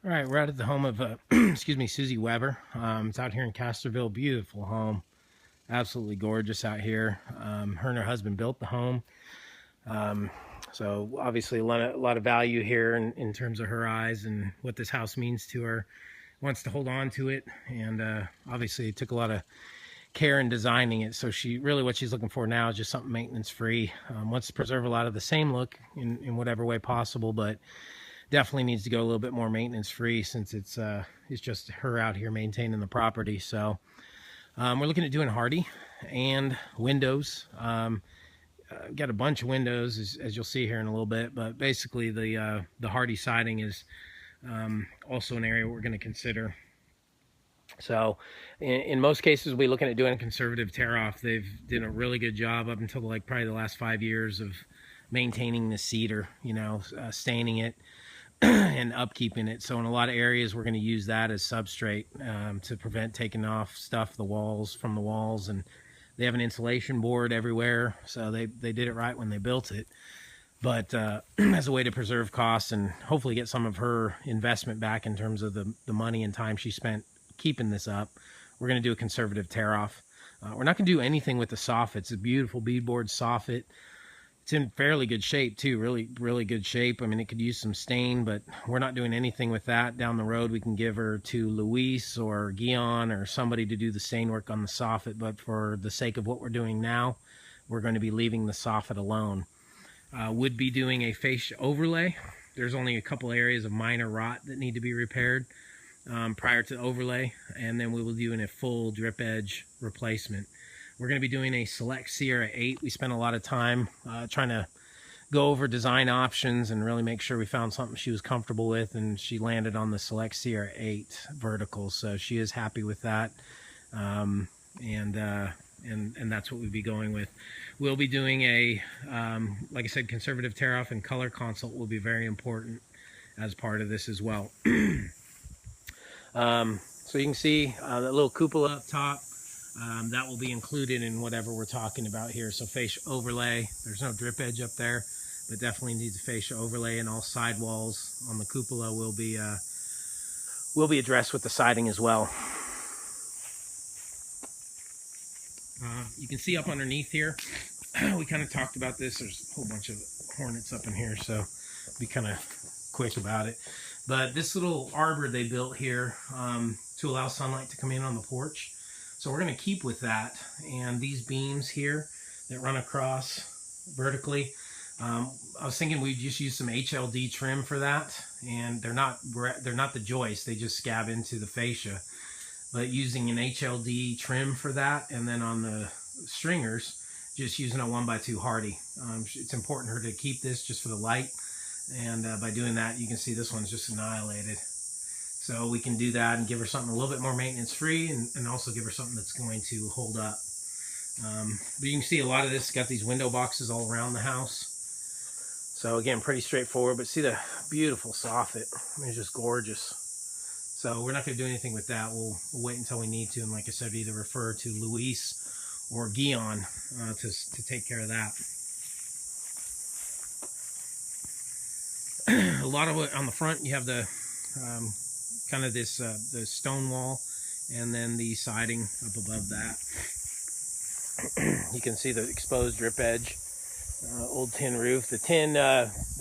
All right, we're out at the home of, excuse me, Susie Weber. It's out here in Casterville. Beautiful home. Absolutely gorgeous out here. Her and her husband built the home. Um, so obviously a lot of value here in terms of her eyes and what this house means to her. Wants to hold on to it. And obviously it took a lot of care in designing it. So what she's looking for now is just something maintenance free. Wants to preserve a lot of the same look in whatever way possible, but definitely needs to go a little bit more maintenance free since it's just her out here maintaining the property. So we're looking at doing Hardie and windows. Got a bunch of windows as you'll see here in a little bit, but basically the Hardie siding is also an area we're going to consider. So in most cases, we're looking at doing a conservative tear off. They've done a really good job up until probably the last 5 years of maintaining the cedar, staining it and upkeeping it. So in a lot of areas, we're going to use that as substrate to prevent taking off stuff from the walls. And they have an insulation board everywhere, so they did it right when they built it. But as a way to preserve costs and hopefully get some of her investment back in terms of the money and time she spent keeping this up, we're going to do a conservative tear off. We're not going to do anything with the soffit. It's a beautiful beadboard soffit. It's in fairly good shape too, really good shape. I mean, it could use some stain, but we're not doing anything with that. Down the road, we can give her to Luis or Guion or somebody to do the stain work on the soffit, but for the sake of what we're doing now, we're going to be leaving the soffit alone. Would be doing a fascia overlay. There's only a couple areas of minor rot that need to be repaired prior to overlay, and then we will do a full drip edge replacement. We're going to be doing a Select Sierra 8. We spent a lot of time trying to go over design options and really make sure we found something she was comfortable with, and she landed on the Select Sierra 8 vertical, so she is happy with that. And that's what we'll be going with. We'll be doing like I said, conservative tear off, and color consult will be very important as part of this as well. So you can see that little cupola up top. That will be included in whatever we're talking about here. So fascia overlay, there's no drip edge up there, but definitely needs a fascia overlay, and all sidewalls on the cupola will be addressed with the siding as well. You can see up underneath here, we kind of talked about this. There's a whole bunch of hornets up in here, so be kind of quick about it. But this little arbor they built here to allow sunlight to come in on the porch. So we're going to keep with that. And these beams here that run across vertically, I was thinking we'd just use some HLD trim for that. And they're not the joists, they just scab into the fascia. But using an HLD trim for that, and then on the stringers, just using a 1x2 Hardie. It's important for her to keep this just for the light. And by doing that, you can see this one's just annihilated. So we can do that and give her something a little bit more maintenance free, and also give her something that's going to hold up. But you can see a lot of this got these window boxes all around the house. So again, pretty straightforward, but see the beautiful soffit. I mean, it's just gorgeous. So we're not going to do anything with that. We'll wait until we need to, and like I said, either refer to Luis or Guion to take care of that. A lot of it on the front, you have the kind of this the stone wall, and then the siding up above that. You can see the exposed drip edge, old tin roof. The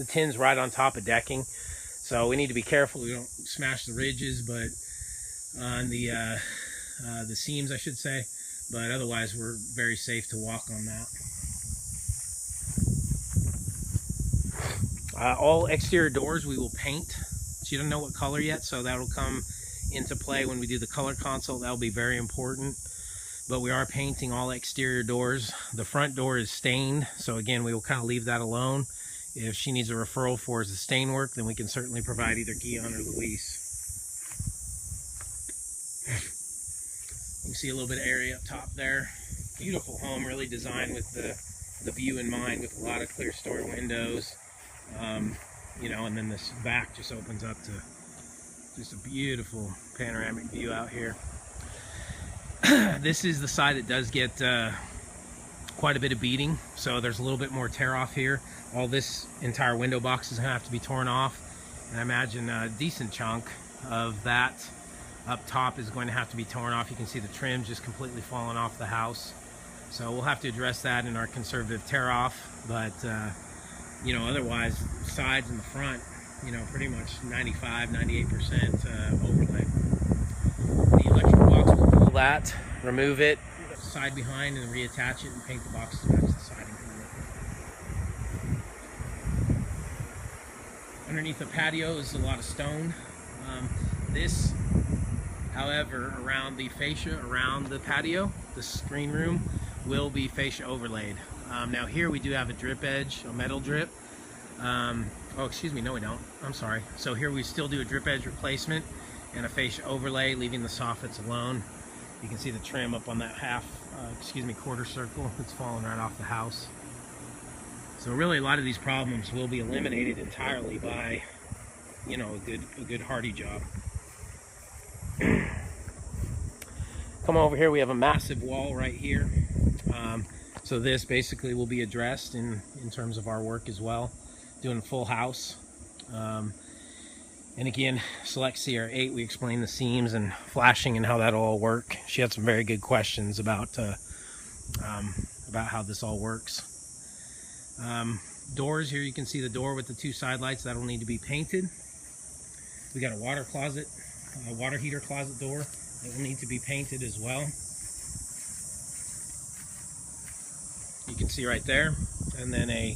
tin's right on top of decking, so we need to be careful we don't smash the ridges, but on the seams, I should say. But otherwise, we're very safe to walk on that. All exterior doors we will paint. She doesn't know what color yet, so that'll come into play when we do the color consult. That'll be very important. But we are painting all exterior doors. The front door is stained, so again, we will kind of leave that alone. If she needs a referral for the stain work, then we can certainly provide either Guion or Luis. You can see a little bit of area up top there. Beautiful home, really designed with the view in mind, with a lot of clear story windows. And then this back just opens up to just a beautiful panoramic view out here. This is the side that does get quite a bit of beating, so there's a little bit more tear off here. All this entire window box is going to have to be torn off, and I imagine a decent chunk. of that up top is going to have to be torn off. You can see the trim just completely falling off the house. So we'll have to address that in our conservative tear off, but you know, otherwise sides and the front, you know, pretty much 95-98% overlay. The electrical box will pull that, remove it, side behind, and reattach it and paint the box to match the siding. Underneath the patio is a lot of stone. This, however, around the fascia around the patio, the screen room, will be fascia overlaid. Now here we do have a drip edge, a metal drip. Oh, excuse me, no we don't. I'm sorry. So here we still do a drip edge replacement and a fascia overlay, leaving the soffits alone. You can see the trim up on that quarter circle. It's falling right off the house. So really a lot of these problems will be eliminated entirely by, you know, a good Hardie job. Come over here, we have a massive wall right here. So this basically will be addressed in terms of our work as well, doing a full house. And again, select CR8, we explained the seams and flashing and how that'll all work. She had some very good questions about how this all works. Doors here, you can see the door with the two side lights, that'll need to be painted. We got a water closet, a water heater closet door that will need to be painted as well. You can see right there, and then a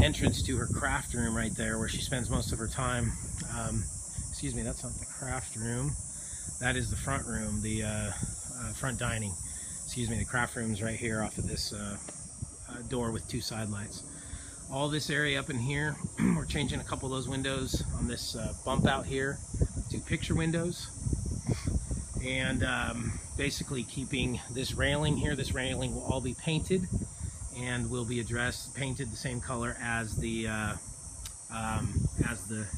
entrance to her craft room right there where she spends most of her time. Excuse me, that's not the craft room, that is the front room, the front dining. Excuse me, the craft room's right here off of this door with two side lights. All this area up in here, we're changing a couple of those windows on this bump out here to picture windows, and basically keeping this railing here. This railing will all be painted and will be painted the same color as the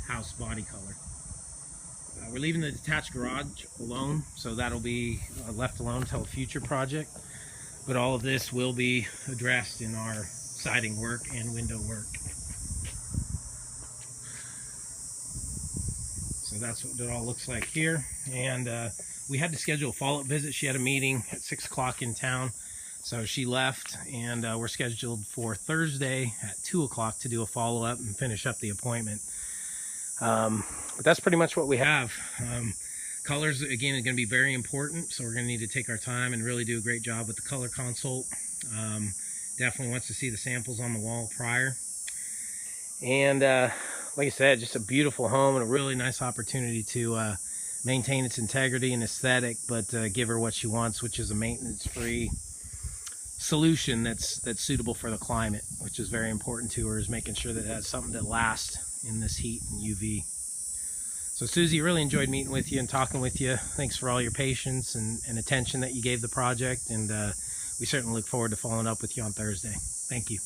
house body color. We're leaving the detached garage alone, so that'll be left alone until a future project. But all of this will be addressed in our siding work and window work. So that's what it all looks like here. And we had to schedule a follow-up visit. She had a meeting at 6 o'clock in town, so she left, and we're scheduled for Thursday at 2 o'clock to do a follow-up and finish up the appointment. But that's pretty much what we have. Colors, again, are going to be very important, so we're going to need to take our time and really do a great job with the color consult. Definitely wants to see the samples on the wall prior. And like I said, just a beautiful home and a really nice opportunity to maintain its integrity and aesthetic, but give her what she wants, which is a maintenance-free solution that's suitable for the climate, which is very important to her, is making sure that it has something that lasts in this heat and UV. So Susie, really enjoyed meeting with you and talking with you. Thanks for all your patience and attention that you gave the project, and we certainly look forward to following up with you on Thursday. Thank you.